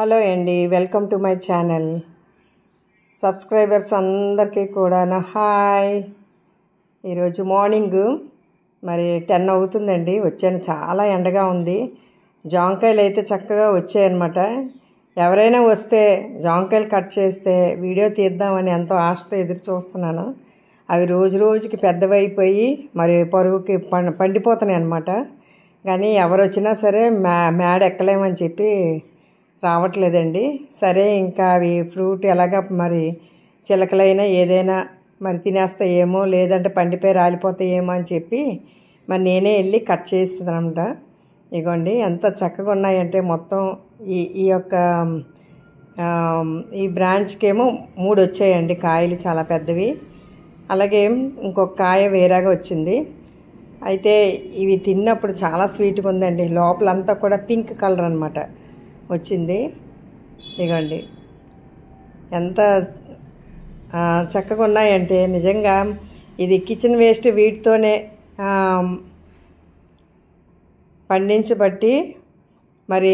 Hello అండి, welcome to my channel. Subscribers అందరికీ కూడా హాయ్. ఈరోజు మార్నింగ్ మరి 10 అవుతుందండి. వచ్చాను, చాలా ఎండగా ఉంది. జాంకాయలు అయితే చక్కగా వచ్చాయన్నమాట. ఎవరైనా వస్తే జాంకాయలు కట్ చేస్తే వీడియో తీద్దామని ఎంతో ఆశతో ఎదురు చూస్తున్నాను. అవి రోజు రోజుకి పెద్దవైపోయి మరి పరుగుకి పండిపోతున్నాయి అన్నమాట. కానీ ఎవరు వచ్చినా సరే మేడ ఎక్కలేమని చెప్పి రావట్లేదండి. సరే, ఇంకా అవి ఫ్రూట్ ఎలాగా మరి చిలకలైనా ఏదైనా మరి తినేస్తాయేమో, లేదంటే పండిపోయి రాలిపోతాయేమో అని చెప్పి మరి నేనే వెళ్ళి కట్ చేస్తున్నానమాట. ఇగోండి ఎంత చక్కగా ఉన్నాయంటే మొత్తం ఈ యొక్క ఈ బ్రాంచ్కి ఏమో 3 వచ్చాయండి కాయలు, చాలా పెద్దవి. అలాగే ఇంకొక కాయ వేరేగా వచ్చింది. అయితే ఇవి తిన్నప్పుడు చాలా స్వీట్గా ఉందండి. లోపలంతా కూడా పింక్ కలర్ అన్నమాట వచ్చింది. ఇగోండి ఎంత చక్కగా ఉన్నాయంటే నిజంగా ఇది కిచెన్ వేస్ట్ వీటితోనే పండించబట్టి మరి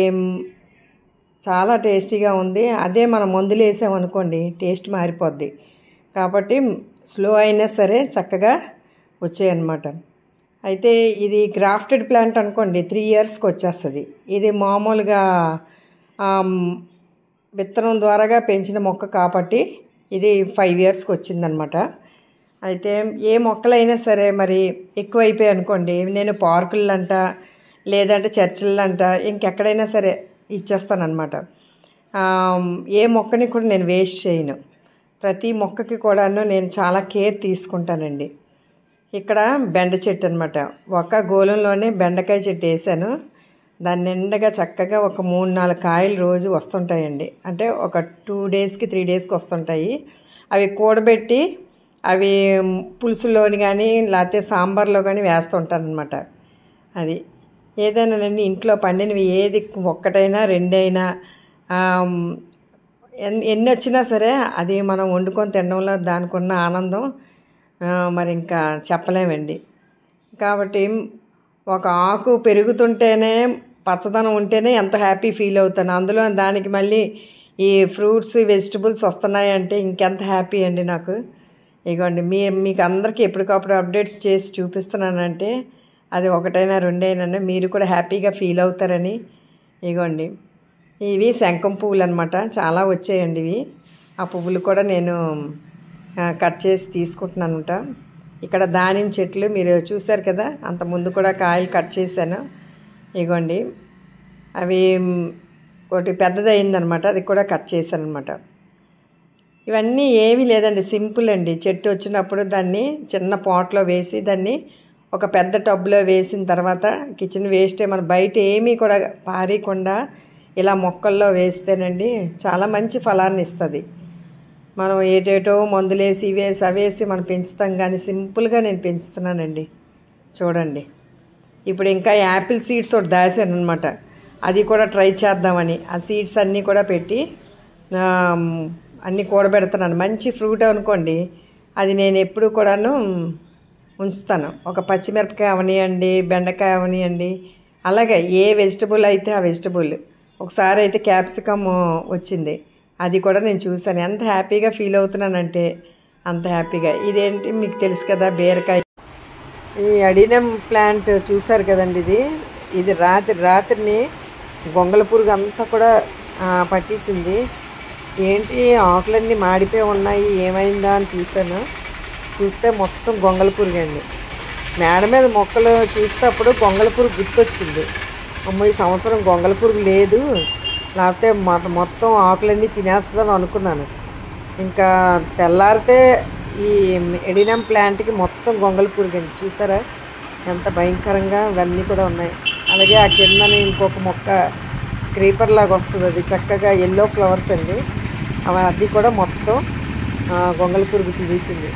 చాలా టేస్టీగా ఉంది. అదే మనం మందులు వేసామనుకోండి టేస్ట్ మారిపోద్ది. కాబట్టి స్లో అయినా సరే చక్కగా వచ్చాయన్నమాట. అయితే ఇది గ్రాఫ్టెడ్ ప్లాంట్ అనుకోండి, 3 ఇయర్స్కి వచ్చేస్తుంది. ఇది మామూలుగా విత్తనం ద్వారాగా పెంచిన మొక్క కాబట్టి ఇది 5 ఇయర్స్కి వచ్చిందనమాట. అయితే ఏ మొక్కలైనా సరే మరి ఎక్కువైపోయాయి అనుకోండి, నేను పార్కులంట లేదంటే చర్చిలంట ఇంకెక్కడైనా సరే ఇచ్చేస్తానమాట. ఏ మొక్కని కూడా నేను వేస్ట్ చేయను. ప్రతి మొక్కకి కూడాను నేను చాలా కేర్ తీసుకుంటానండి. ఇక్కడ బెండ చెట్టు అనమాట. ఒక గోళంలోనే బెండకాయ చెట్టు వేసాను. దాని నిండగా చక్కగా ఒక 3-4 కాయలు రోజు వస్తుంటాయండి. అంటే ఒక 2 డేస్కి 3 డేస్కి వస్తుంటాయి. అవి కూడబెట్టి అవి పులుసులోని కానీ లేకపోతే సాంబార్లో కానీ వేస్తుంటాను అనమాట. అది ఏదైనా నేను ఇంట్లో పండినవి ఏది ఒక్కటైనా 2 అయినా ఎన్ని వచ్చినా సరే అది మనం వండుకొని తినడంలో దానికి ఉన్న ఆనందం మరి ఇంకా చెప్పలేమండి. కాబట్టి ఒక ఆకు పెరుగుతుంటేనే పచ్చదనం ఉంటేనే ఎంత హ్యాపీ ఫీల్ అవుతాను. అందులో దానికి మళ్ళీ ఈ ఫ్రూట్స్ వెజిటబుల్స్ వస్తున్నాయంటే ఇంకెంత హ్యాపీ అండి నాకు. ఇగోండి మీకు అందరికీ ఎప్పటికప్పుడు అప్డేట్స్ చేసి చూపిస్తున్నానంటే అది 1 అయినా 2 అయినా మీరు కూడా హ్యాపీగా ఫీల్ అవుతారని. ఇగోండి ఇవి శంఖం పువ్వులు అనమాట. చాలా వచ్చాయండి ఇవి. ఆ పువ్వులు కూడా నేను కట్ చేసి తీసుకుంటున్నానమాట. ఇక్కడ దానిమ్మ చెట్లు మీరు చూశారు కదా, అంత ముందు కూడా కాయలు కట్ చేశాను. ఇగోండి అవి ఒకటి పెద్దదయిందనమాట, అది కూడా కట్ చేశాను అనమాట. ఇవన్నీ ఏమీ లేదండి, సింపుల్ అండి. చెట్టు వచ్చినప్పుడు దాన్ని చిన్న పాట్లో వేసి దాన్ని ఒక పెద్ద టబ్లో వేసిన తర్వాత కిచెన్ వేస్టే మన బయట ఏమీ కూడా పారేయకుండా ఇలా మొక్కల్లో వేస్తేనండి చాలా మంచి ఫలాన్ని ఇస్తుంది. మనం ఏటేటో మందులేసి ఇవేసి అవేసి మనం పెంచుతాం, కానీ సింపుల్గా నేను పెంచుతున్నానండి. చూడండి, ఇప్పుడు ఇంకా యాపిల్ సీడ్స్ ఒకటి దాసాను అనమాట. అది కూడా ట్రై చేద్దామని ఆ సీడ్స్ అన్నీ కూడా పెట్టి అన్నీ కూడబెడుతున్నాను. మంచి ఫ్రూట్ అనుకోండి, అది నేను ఎప్పుడు కూడాను ఉంచుతాను. ఒక పచ్చిమిరపకాయ అవనియండి, బెండకాయ అవనియండి, అలాగే ఏ వెజిటబుల్ అయితే ఆ వెజిటబుల్. ఒకసారి అయితే క్యాప్సికమ్ వచ్చింది, అది కూడా నేను చూశాను. ఎంత హ్యాపీగా ఫీల్ అవుతున్నానంటే అంత హ్యాపీగా. ఇదేంటి మీకు తెలుసు కదా, బీరకాయ. ఈ అడినం ప్లాంట్ చూశారు కదండి, ఇది రాత్రిని గొంగళ పురుగు అంతా కూడా పట్టేసింది. ఏంటి ఆకులన్నీ మాడిపోయి ఉన్నాయి, ఏమైందా అని చూశాను. చూస్తే మొత్తం గొంగళ పురుగు అండి. మేడ మీద మొక్కలు చూసేటప్పుడు గొంగళ పురుగు గుర్తొచ్చింది. అమ్మో, ఈ సంవత్సరం గొంగళ పురుగు లేదు, లేకపోతే మొత్తం ఆకులన్నీ తినేస్తుందని అనుకున్నాను. ఇంకా తెల్లారితే ఈ ఎడినం ప్లాంట్కి మొత్తం గొంగళ పురుగు అండి. చూసారా ఎంత భయంకరంగా ఇవన్నీ కూడా ఉన్నాయి. అలాగే ఆ కిందని ఇంకొక మొక్క క్రీపర్ లాగా వస్తుంది, అది చక్కగా ఎల్లో ఫ్లవర్స్ అండి. అది కూడా మొత్తం గొంగళ పురుగు తినేసింది.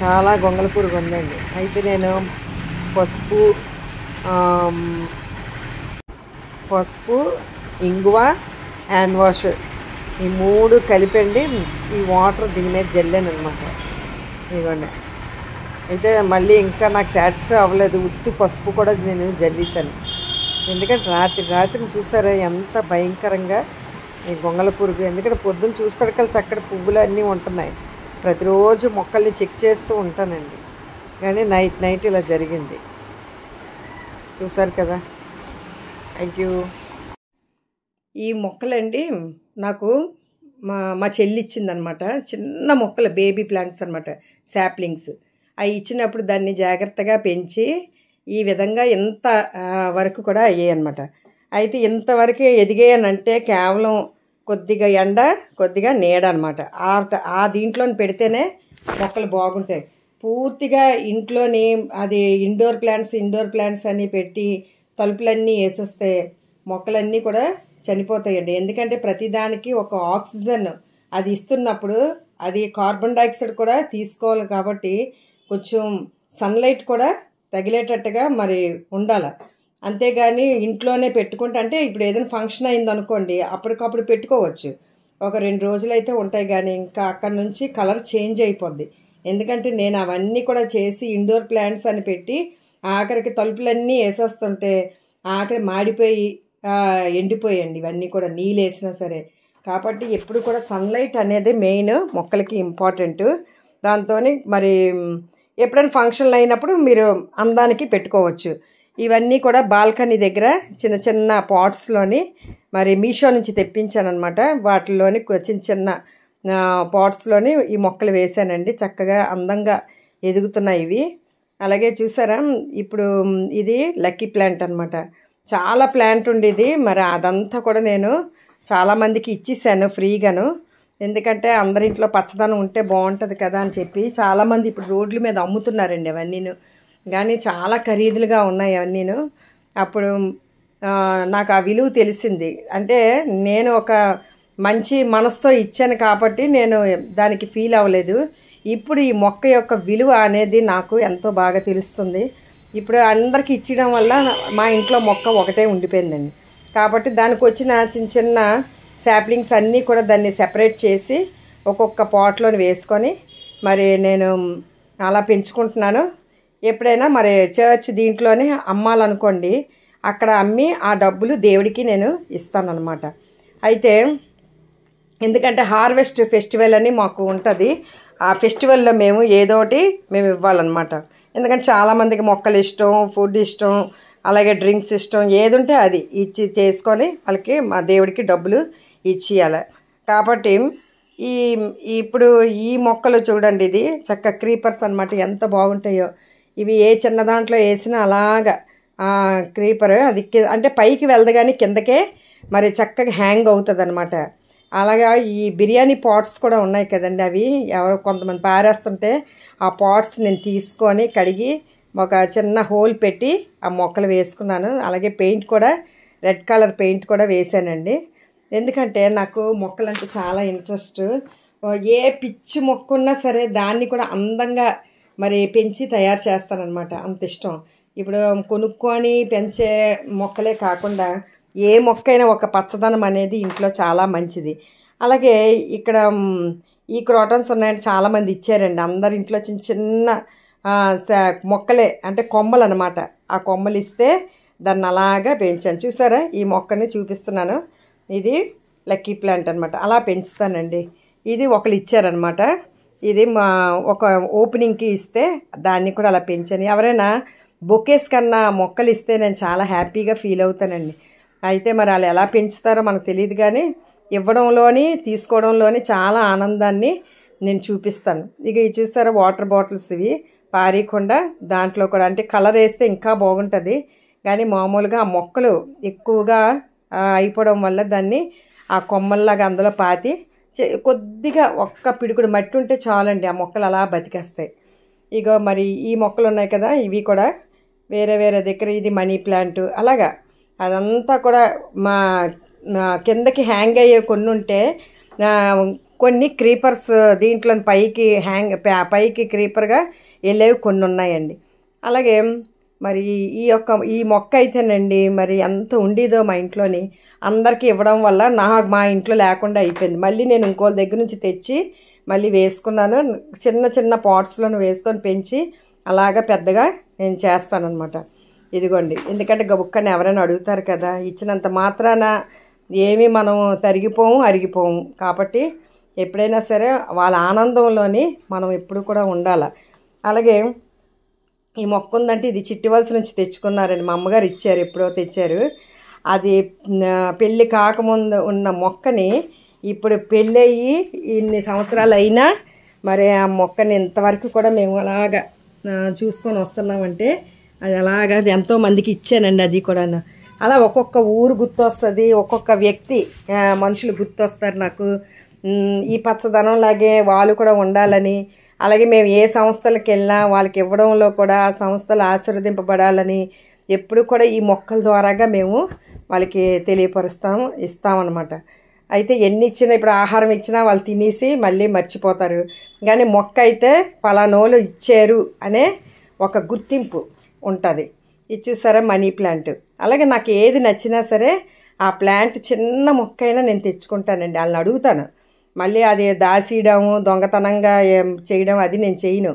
చాలా గొంగళ పురుగు ఉందండి. అయితే నేను పసుపు ఇంగువ హ్యాండ్ వాష్ ఈ 3 కలిపండి ఈ వాటర్ దీని మీద జల్లాను అనమాట. ఇదిగోండి. అయితే మళ్ళీ ఇంకా నాకు సాటిస్ఫై అవ్వలేదు, ఉత్తి పసుపు కూడా నేను జల్లేసాను. ఎందుకంటే రాత్రిని చూసారా ఎంత భయంకరంగా ఈ గొంగళ పురుగు. ఎందుకంటే పొద్దున్న చూస్తాడు చక్కటి పువ్వులు అన్నీ ఉంటున్నాయి. ప్రతిరోజు మొక్కల్ని చెక్ చేస్తూ ఉంటానండి, కానీ నైట్ ఇలా జరిగింది. చూసారు కదా. Thank you. ఈ మొక్కలండి నాకు మా చెల్లి ఇచ్చిందనమాట. చిన్న మొక్కలు, బేబీ ప్లాంట్స్ అనమాట, శాప్లింగ్స్. అవి ఇచ్చినప్పుడు దాన్ని జాగ్రత్తగా పెంచి ఈ విధంగా ఇంత వరకు కూడా అయ్యాయి అనమాట. అయితే ఇంతవరకే ఎదిగాయనంటే కేవలం కొద్దిగా ఎండ, కొద్దిగా నీడ అనమాట. ఆ దీంట్లో పెడితేనే మొక్కలు బాగుంటాయి. పూర్తిగా ఇంట్లోని అది ఇండోర్ ప్లాంట్స్ అని పెట్టి తలుపులన్నీ వేసేస్తే మొక్కలన్నీ కూడా చనిపోతాయండి. ఎందుకంటే ప్రతిదానికి ఒక ఆక్సిజన్ అది ఇస్తున్నప్పుడు అది కార్బన్ డైఆక్సైడ్ కూడా తీసుకోవాలి. కాబట్టి కొంచెం సన్లైట్ కూడా తగిలేటట్టుగా మరి ఉండాలి. అంతేగాని ఇంట్లోనే పెట్టుకుంటే, అంటే ఇప్పుడు ఏదైనా ఫంక్షన్ అయిందనుకోండి, అప్పటికప్పుడు పెట్టుకోవచ్చు, ఒక 2 రోజులైతే ఉంటాయి. కానీ ఇంకా అక్కడ నుంచి కలర్ చేంజ్ అయిపోద్ది. ఎందుకంటే నేను అవన్నీ కూడా చేసి ఇండోర్ ప్లాంట్స్ అని పెట్టి ఆఖరికి తలుపులన్నీ వేసేస్తుంటే ఆఖరి మాడిపోయి ఎండిపోయండి ఇవన్నీ కూడా, నీళ్ళు వేసినా సరే. కాబట్టి ఎప్పుడు కూడా సన్లైట్ అనేది మెయిన్ మొక్కలకి ఇంపార్టెంట్. దాంతో మరి ఎప్పుడైనా ఫంక్షన్లు అయినప్పుడు మీరు అందానికి పెట్టుకోవచ్చు. ఇవన్నీ కూడా బాల్కనీ దగ్గర చిన్న చిన్న పాట్స్లోని మరి మీషో నుంచి తెప్పించాను అనమాట. వాటిల్లోని చిన్న చిన్న పాట్స్లోని ఈ మొక్కలు వేసానండి. చక్కగా అందంగా ఎదుగుతున్నాయి ఇవి. అలాగే చూసారా, ఇప్పుడు ఇది లక్కీ ప్లాంట్ అనమాట. చాలా ప్లాంట్ ఉండేది, మరి అదంతా కూడా నేను చాలామందికి ఇచ్చేసాను ఫ్రీగాను. ఎందుకంటే అందరింట్లో పచ్చదనం ఉంటే బాగుంటుంది కదా అని చెప్పి చాలామంది ఇప్పుడు రోడ్ల మీద అమ్ముతున్నారండి అవన్నీను. కానీ చాలా ఖరీదులుగా ఉన్నాయి అవన్నీను. అప్పుడు నాకు ఆ విలువ తెలిసింది. అంటే నేను ఒక మంచి మనసుతో ఇచ్చాను కాబట్టి నేను దానికి ఫీల్ అవ్వలేదు. ఇప్పుడు ఈ మొక్క యొక్క విలువ అనేది నాకు ఎంతో బాగా తెలుస్తుంది. ఇప్పుడు అందరికి ఇచ్చడం వల్ల మా ఇంట్లో మొక్క ఒకటే ఉండిపోయిందండి. కాబట్టి దానికి వచ్చిన చిన్న చిన్న శాప్లింగ్స్ అన్నీ కూడా దాన్ని సెపరేట్ చేసి ఒక్కొక్క పాట్లోని వేసుకొని మరి నేను అలా పెంచుకుంటున్నాను. ఎప్పుడైనా మరి చర్చ్ దీంట్లోనే అమ్మాలనుకోండి, అక్కడ అమ్మి ఆ డబ్బులు దేవుడికి నేను ఇస్తానన్నమాట. అయితే ఎందుకంటే హార్వెస్ట్ ఫెస్టివల్ అని మాకు ఉంటుంది. ఆ ఫెస్టివల్లో మేము ఏదోటి మేము ఇవ్వాలన్నమాట. ఎందుకంటే చాలామందికి మొక్కలు ఇష్టం, ఫుడ్ ఇష్టం, అలాగే డ్రింక్స్ ఇష్టం, ఏది ఉంటే అది ఇచ్చి చేసుకొని వాళ్ళకి మా దేవుడికి డబ్బులు ఇచ్చేయాలి. కాబట్టి ఇప్పుడు ఈ మొక్కలు చూడండి, ఇది చక్క క్రీపర్స్ అనమాట, ఎంత బాగుంటాయో. ఇవి ఏ చిన్న దాంట్లో వేసినా అలాగా క్రీపర్ అది అంటే పైకి వెళ్ళదు కానీ కిందకే మరి చక్కగా హ్యాంగ్ అవుతుంది అనమాట. అలాగా ఈ బిర్యానీ పాట్స్ కూడా ఉన్నాయి కదండి, అవి ఎవరో కొంతమంది పారేస్తుంటే ఆ పాట్స్ నేను తీసుకొని కడిగి ఒక చిన్న హోల్ పెట్టి ఆ మొక్కలు వేసుకున్నాను. అలాగే పెయింట్ కూడా రెడ్ కలర్ పెయింట్ కూడా వేసానండి. ఎందుకంటే నాకు మొక్కలంటే చాలా ఇంట్రెస్ట్. ఏ పిచ్చి మొక్క ఉన్నా సరే దాన్ని కూడా అందంగా మరి పెంచి తయారు చేస్తానన్నమాట, అంత ఇష్టం. ఇప్పుడు కొనుక్కొని పెంచే మొక్కలే కాకుండా ఏ మొక్కైనా ఒక పచ్చదనం అనేది ఇంట్లో చాలా మంచిది. అలాగే ఇక్కడ ఈ క్రోటన్స్ ఉన్నాయంటే చాలామంది ఇచ్చారండి. అందరి ఇంట్లో చిన్న చిన్న మొక్కలే అంటే కొమ్మలు అనమాట. ఆ కొమ్మలు ఇస్తే దాన్ని అలాగా పెంచాను. చూసారా, ఈ మొక్కని చూపిస్తున్నాను. ఇది లక్కీ ప్లాంట్ అనమాట. అలా పెంచుతానండి. ఇది ఒకరు ఇచ్చారనమాట. ఇది మా ఒక ఓపెనింగ్కి ఇస్తే దాన్ని కూడా అలా పెంచాను. ఎవరైనా బొకేస్ కన్నా మొక్కలు ఇస్తే నేను చాలా హ్యాపీగా ఫీల్ అవుతానండి. అయితే మరి వాళ్ళు ఎలా పెంచుతారో మనకు తెలియదు, కానీ ఇవ్వడంలోని తీసుకోవడంలోని చాలా ఆనందాన్ని నేను చూపిస్తాను. ఇక ఇవి చూసారా, వాటర్ బాటిల్స్, ఇవి పారీకుండా దాంట్లో కూడా అంటే కలర్ వేస్తే ఇంకా బాగుంటుంది. కానీ మామూలుగా ఆ మొక్కలు ఎక్కువగా అయిపోవడం వల్ల దాన్ని ఆ కొమ్మల్లాగా అందులో పాతి కొద్దిగా ఒక్క పిడుకుడు మట్టి ఉంటే చాలండి, ఆ మొక్కలు అలా బతికేస్తాయి. ఇగో మరి ఈ మొక్కలు ఉన్నాయి కదా, ఇవి కూడా వేరే వేరే దగ్గర, ఇది మనీ ప్లాంట్, అలాగా అదంతా కూడా మా కిందకి హ్యాంగ్ అయ్యే కొన్ని ఉంటే కొన్ని క్రీపర్స్ దీంట్లో పైకి క్రీపర్గా వెళ్ళేవి కొన్ని ఉన్నాయండి. అలాగే మరి ఈ మొక్క అయితేనండి మరి ఎంత ఉండేదో మా ఇంట్లోని, అందరికీ ఇవ్వడం వల్ల మా ఇంట్లో లేకుండా అయిపోయింది. మళ్ళీ నేను ఇంకోళ్ళ దగ్గర నుంచి తెచ్చి మళ్ళీ వేసుకున్నాను. చిన్న చిన్న పాట్స్లను వేసుకొని పెంచి అలాగా పెద్దగా నేను చేస్తానన్నమాట. ఇదిగోండి, ఎందుకంటే గబుక్కని ఎవరైనా అడుగుతారు కదా, ఇచ్చినంత మాత్రాన ఏమీ మనం తరిగిపోము అరిగిపోము. కాబట్టి ఎప్పుడైనా సరే వాళ్ళ ఆనందంలోని మనం ఎప్పుడు కూడా ఉండాలి. అలాగే ఈ మొక్క ఉందంటే ఇది చిట్టివలస నుంచి తెచ్చుకున్నారండి, మా అమ్మగారు ఇచ్చారు, ఎప్పుడో తెచ్చారు. అది పెళ్ళి కాకముందు ఉన్న మొక్కని ఇప్పుడు పెళ్ళయి ఇన్ని సంవత్సరాలు అయినా మరి ఆ మొక్కని ఇంతవరకు కూడా మేము అలాగా చూసుకొని వస్తున్నామంటే అది అలాగా ఎంతోమందికి ఇచ్చానండి. అది కూడా అలా ఒక్కొక్క ఊరు గుర్తొస్తుంది, ఒక్కొక్క వ్యక్తి మనుషులు గుర్తొస్తారు నాకు. ఈ పచ్చదనం లాగే వాళ్ళు కూడా ఉండాలని, అలాగే మేము ఏ సంస్థలకు వెళ్ళినా వాళ్ళకి ఇవ్వడంలో కూడా ఆ సంస్థలు ఆశీర్వదింపబడాలని ఎప్పుడు కూడా ఈ మొక్కల ద్వారాగా మేము వాళ్ళకి ఇస్తామన్నమాట. అయితే ఎన్ని ఇచ్చినా, ఇప్పుడు ఆహారం ఇచ్చినా వాళ్ళు తినేసి మళ్ళీ మర్చిపోతారు. కానీ మొక్క అయితే పలానోళ్ళు ఇచ్చారు అనే ఒక గుర్తింపు ఉంటుంది. ఇది చూసారా, మనీ ప్లాంట్. అలాగే నాకు ఏది నచ్చినా సరే ఆ ప్లాంట్ చిన్న మొక్క అయినా నేను తెచ్చుకుంటానండి. వాళ్ళని అడుగుతాను. మళ్ళీ అది దాసేయడము, దొంగతనంగా చేయడం అది నేను చేయను.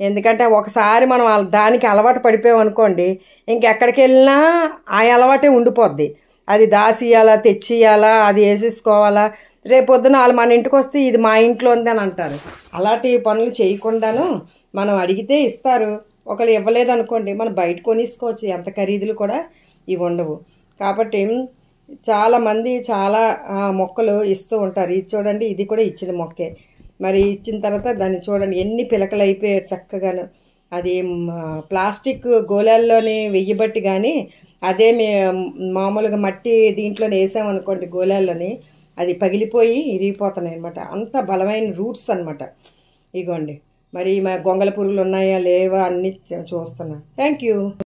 ఎందుకంటే ఒకసారి మనం దానికి అలవాటు పడిపోయామనుకోండి, ఇంకెక్కడికి వెళ్ళినా ఆ అలవాటే ఉండిపోద్ది. అది దాసియాలా, తెచ్చియాలా, అది వేసేసుకోవాలా, రేపొద్దున వాళ్ళు మన ఇంటికి వస్తే ఇది మా ఇంట్లో ఉంది అని అంటారు. అలాంటి పనులు చేయకుండాను మనం అడిగితే ఇస్తారు. ఒకళ్ళు ఇవ్వలేదనుకోండి మనం బయట కొనేసుకోవచ్చు, ఎంత ఖరీదులు కూడా ఇవి ఉండవు. కాబట్టి చాలామంది చాలా మొక్కలు ఇస్తూ ఉంటారు. ఇది చూడండి, ఇది కూడా ఇచ్చిన మొక్కే. మరి ఇచ్చిన తర్వాత దాన్ని చూడండి ఎన్ని పిలకలు అయిపోయాయి చక్కగాను. అది ప్లాస్టిక్ గోళాల్లోనే వెయ్యబట్టి కానీ అదే మామూలుగా మట్టి దీంట్లోనే వేసామనుకోండి గోళాల్లోని, అది పగిలిపోయి ఇరిగిపోతున్నాయి అనమాట. అంత బలమైన రూట్స్ అనమాట. ఇగోండి, మరి మా గొంగళ పురుగులు ఉన్నాయా లేవా అన్నీ చూస్తున్నా. Thank you.